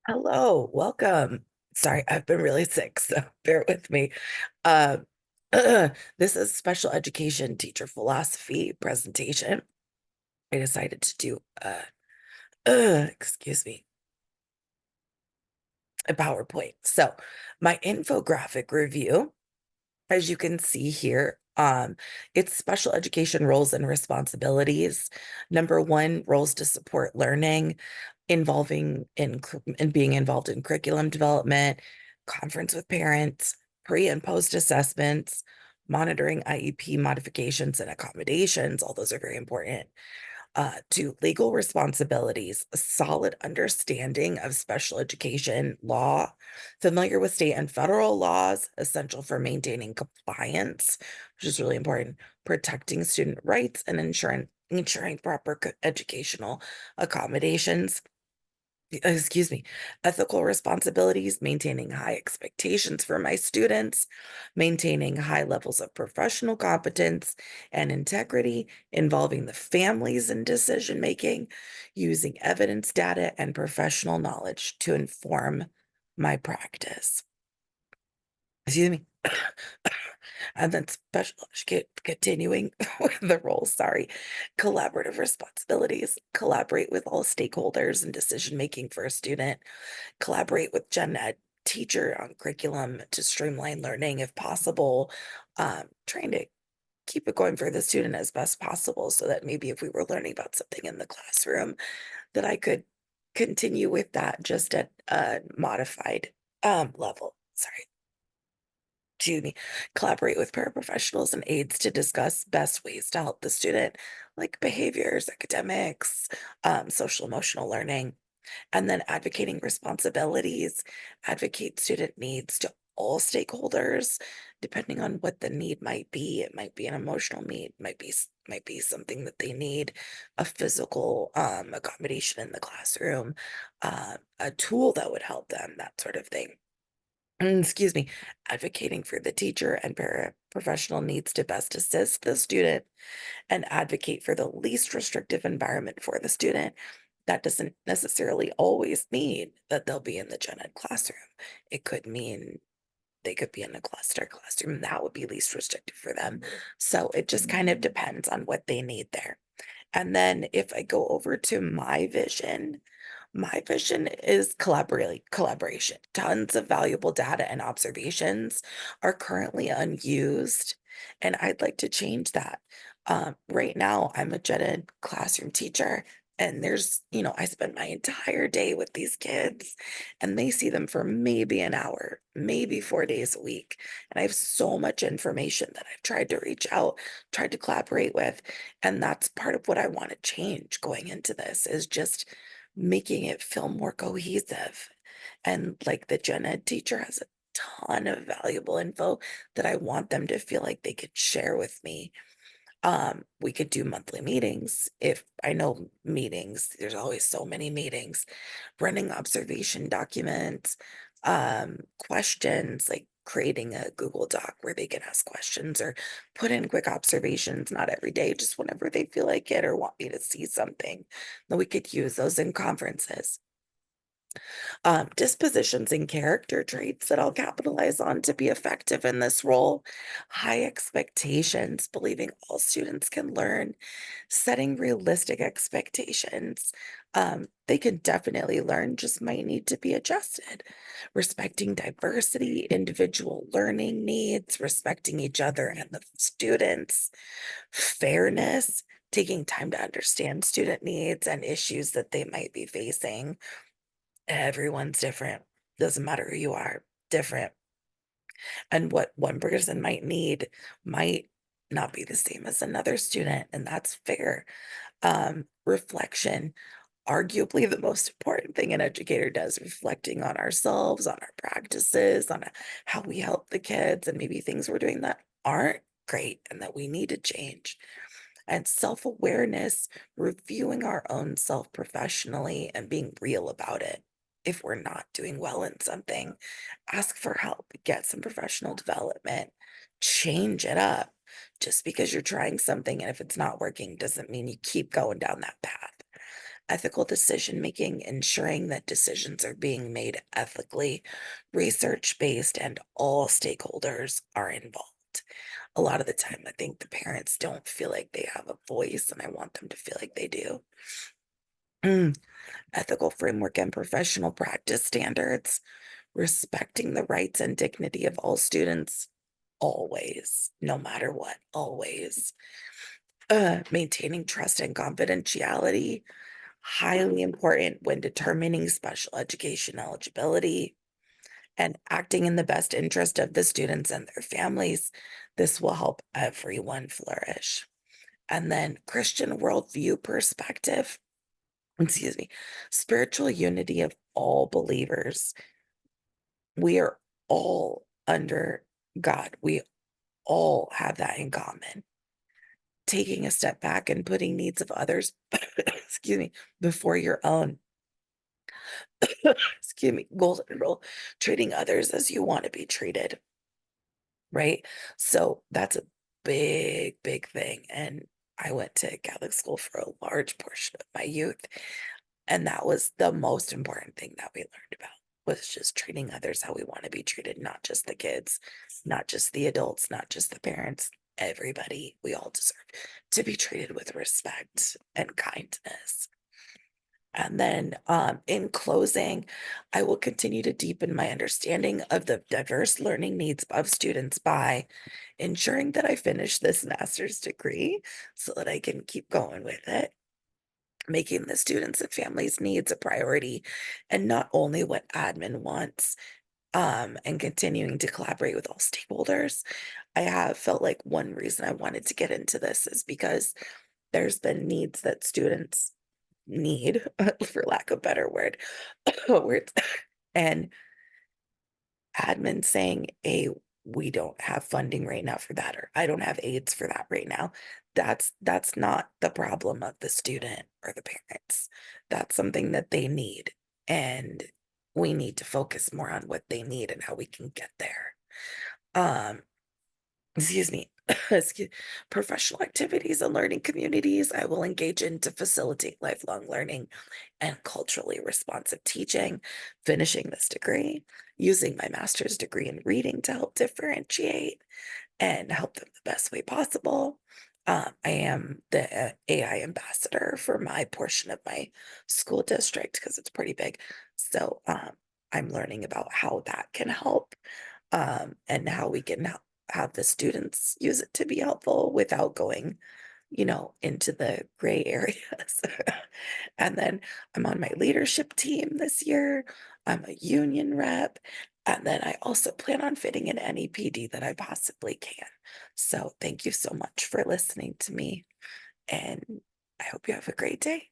Hello, welcome. Sorry, I've been really sick, so bear with me. Uh, this is special education teacher philosophy presentation. I decided to do excuse me, a PowerPoint. So my infographic review, as you can see here, it's special education roles and responsibilities. Number one, roles to support learning, involving in being involved in curriculum development, conference with parents, pre and post assessments, monitoring IEP modifications and accommodations. All those are very important. To legal responsibilities, a solid understanding of special education law, familiar with state and federal laws, essential for maintaining compliance, which is really important, protecting student rights and ensuring proper educational accommodations, excuse me, ethical responsibilities, maintaining high expectations for my students, maintaining high levels of professional competence and integrity, involving the families in decision making, using evidence, data, and professional knowledge to inform my practice. Excuse me. And then continuing with the roles, sorry. Collaborative responsibilities, collaborate with all stakeholders in decision making for a student, collaborate with gen ed teacher on curriculum to streamline learning if possible, trying to keep it going for the student as best possible so that maybe if we were learning about something in the classroom that I could continue with that just at a modified level. Sorry. Excuse me, collaborate with paraprofessionals and aides to discuss best ways to help the student, like behaviors, academics, social emotional learning, and then advocating responsibilities, advocate student needs to all stakeholders, depending on what the need might be. It might be an emotional need, might be something that they need, a physical accommodation in the classroom, a tool that would help them, that sort of thing. Excuse me, advocating for the teacher and paraprofessional needs to best assist the student and advocate for the least restrictive environment for the student. That doesn't necessarily always mean that they'll be in the gen ed classroom. It could mean they could be in a cluster classroom. That would be least restrictive for them. So it just kind of depends on what they need there. And then if I go over to my vision is collaboration. Tons of valuable data and observations are currently unused, and I'd like to change that. Right now, I'm a gen ed classroom teacher, and I spend my entire day with these kids, and they see them for maybe an hour, maybe 4 days a week. And I have so much information that I've tried to reach out, tried to collaborate with, and that's part of what I want to change going into this is just making it feel more cohesive. And like the gen ed teacher has a ton of valuable info that I want them to feel like they could share with me. We could do monthly meetings. If I know meetings, there's always so many meetings, running observation documents, questions, like creating a Google Doc where they can ask questions or put in quick observations, not every day, just whenever they feel like it or want me to see something. Then we could use those in conferences. Dispositions and character traits that I'll capitalize on to be effective in this role. High expectations, believing all students can learn, setting realistic expectations. They can definitely learn, just might need to be adjusted. Respecting diversity, individual learning needs, respecting each other and the students, fairness, taking time to understand student needs and issues that they might be facing. Everyone's different. Doesn't matter who you are, different. And what one person might need might not be the same as another student, and that's fair. Reflection, arguably the most important thing an educator does, reflecting on ourselves, on our practices, on how we help the kids, and maybe things we're doing that aren't great and that we need to change. And self-awareness, reviewing our own self professionally and being real about it. If we're not doing well in something, ask for help, get some professional development, change it up. Just because you're trying something and if it's not working doesn't mean you keep going down that path. Ethical decision making, ensuring that decisions are being made ethically, research based, and all stakeholders are involved. A lot of the time, I think the parents don't feel like they have a voice, and I want them to feel like they do. Mm. Ethical framework and professional practice standards, respecting the rights and dignity of all students, always, no matter what, always. Maintaining trust and confidentiality, highly important when determining special education eligibility and acting in the best interest of the students and their families. This will help everyone flourish. And then Christian worldview perspective, excuse me, spiritual unity of all believers. We are all under God. We all have that in common. Taking a step back and putting needs of others, excuse me, before your own. Excuse me, golden rule, treating others as you want to be treated, right? So that's a big, big thing. And I went to Catholic school for a large portion of my youth. And that was the most important thing that we learned about was just treating others how we want to be treated, not just the kids, not just the adults, not just the parents, everybody. We all deserve to be treated with respect and kindness. And then in closing, I will continue to deepen my understanding of the diverse learning needs of students by ensuring that I finish this master's degree so that I can keep going with it, making the students and families' needs a priority and not only what admin wants, and continuing to collaborate with all stakeholders. I have felt like one reason I wanted to get into this is because there's been needs that students need, for lack of a better words, and admin saying, "Hey, we don't have funding right now for that," or "I don't have aids for that right now." That's not the problem of the student or the parents. That's something that they need, and we need to focus more on what they need and how we can get there. Um, excuse me, excuse, professional activities and learning communities I will engage in to facilitate lifelong learning and culturally responsive teaching, finishing this degree, using my master's degree in reading to help differentiate and help them the best way possible. I am the AI ambassador for my portion of my school district because it's pretty big. So I'm learning about how that can help, and how we can have the students use it to be helpful without going, into the gray areas. And then I'm on my leadership team this year. I'm a union rep. And then I also plan on fitting in any PD that I possibly can. So thank you so much for listening to me. And I hope you have a great day.